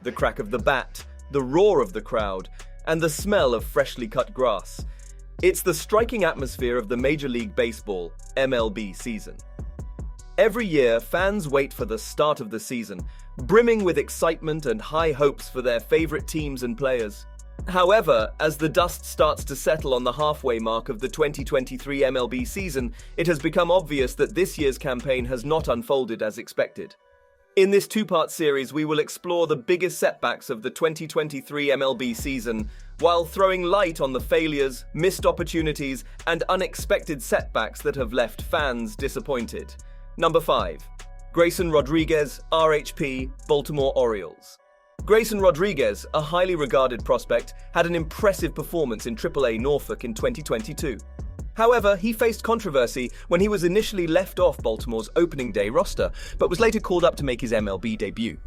the crack of the bat, the roar of the crowd, and the smell of freshly cut grass. It's the striking atmosphere of the Major League Baseball, MLB season. Every year, fans wait for the start of the season, brimming with excitement and high hopes for their favorite teams and players. However, as the dust starts to settle on the halfway mark of the 2023 MLB season, it has become obvious that this year's campaign has not unfolded as expected. In this two-part series, we will explore the biggest setbacks of the 2023 MLB season, while throwing light on the failures, missed opportunities, and unexpected setbacks that have left fans disappointed. Number 5. Grayson Rodriguez, RHP, Baltimore Orioles. Grayson Rodriguez, a highly regarded prospect, had an impressive performance in AAA Norfolk in 2022. However, he faced controversy when he was initially left off Baltimore's opening day roster, but was later called up to make his MLB debut.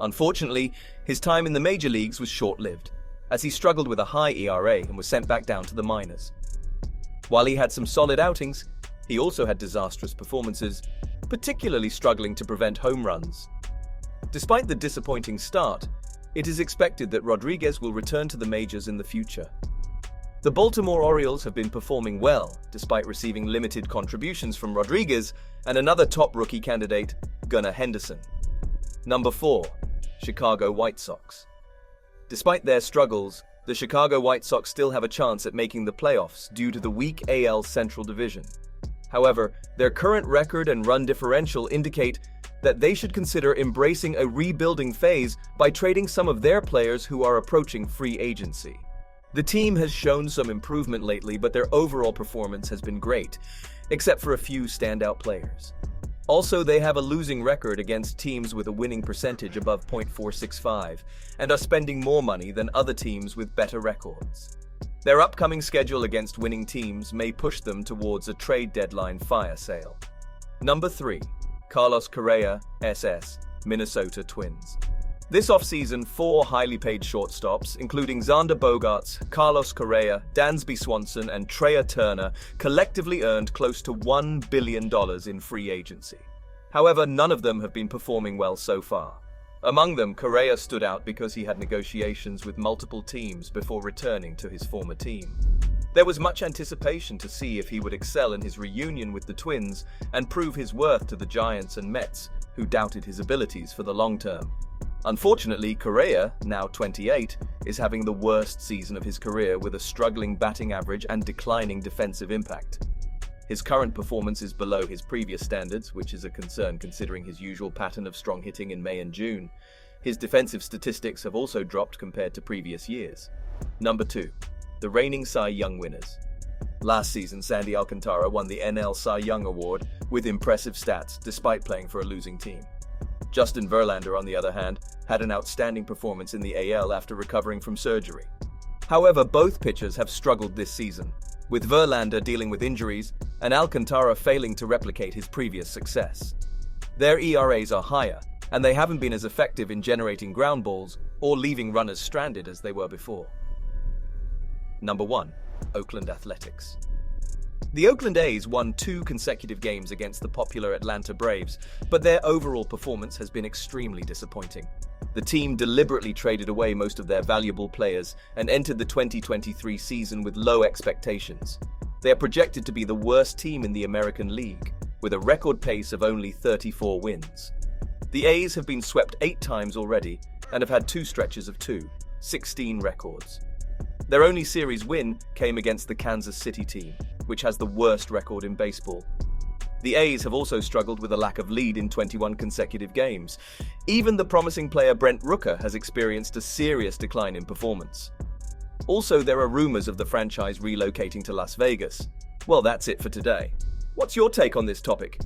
Unfortunately, his time in the major leagues was short-lived, as he struggled with a high ERA and was sent back down to the minors. While he had some solid outings, he also had disastrous performances, particularly struggling to prevent home runs. Despite the disappointing start, it is expected that Rodriguez will return to the majors in the future. The Baltimore Orioles have been performing well, despite receiving limited contributions from Rodriguez and another top rookie candidate, Gunnar Henderson. Number 4. Chicago White Sox. Despite their struggles, the Chicago White Sox still have a chance at making the playoffs due to the weak AL Central Division. However, their current record and run differential indicate that they should consider embracing a rebuilding phase by trading some of their players who are approaching free agency. The team has shown some improvement lately, but their overall performance has been great, except for a few standout players. Also, they have a losing record against teams with a winning percentage above .465 and are spending more money than other teams with better records. Their upcoming schedule against winning teams may push them towards a trade deadline fire sale. Number 3. Carlos Correa, SS, Minnesota Twins. This offseason, 4 highly paid shortstops, including Xander Bogaerts, Carlos Correa, Dansby Swanson, and Trea Turner, collectively earned close to $1 billion in free agency. However, none of them have been performing well so far. Among them, Correa stood out because he had negotiations with multiple teams before returning to his former team. There was much anticipation to see if he would excel in his reunion with the Twins and prove his worth to the Giants and Mets, who doubted his abilities for the long term. Unfortunately, Correa, now 28, is having the worst season of his career with a struggling batting average and declining defensive impact. His current performance is below his previous standards, which is a concern considering his usual pattern of strong hitting in May and June. His defensive statistics have also dropped compared to previous years. Number 2. The reigning Cy Young winners. Last season, Sandy Alcantara won the NL Cy Young Award with impressive stats despite playing for a losing team. Justin Verlander, on the other hand, had an outstanding performance in the AL after recovering from surgery. However, both pitchers have struggled this season, with Verlander dealing with injuries and Alcantara failing to replicate his previous success. Their ERAs are higher, and they haven't been as effective in generating ground balls or leaving runners stranded as they were before. Number 1. Oakland Athletics. The Oakland A's won 2 consecutive games against the popular Atlanta Braves, but their overall performance has been extremely disappointing. The team deliberately traded away most of their valuable players and entered the 2023 season with low expectations. They are projected to be the worst team in the American League, with a record pace of only 34 wins. The A's have been swept 8 times already and have had 2 stretches of 16 records. Their only series win came against the Kansas City team, which has the worst record in baseball. The A's have also struggled with a lack of lead in 21 consecutive games. Even the promising player Brent Rooker has experienced a serious decline in performance. Also, there are rumors of the franchise relocating to Las Vegas. Well, that's it for today. What's your take on this topic?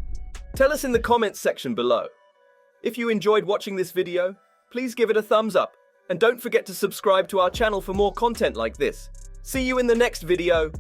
Tell us in the comments section below. If you enjoyed watching this video, please give it a thumbs up. And don't forget to subscribe to our channel for more content like this. See you in the next video.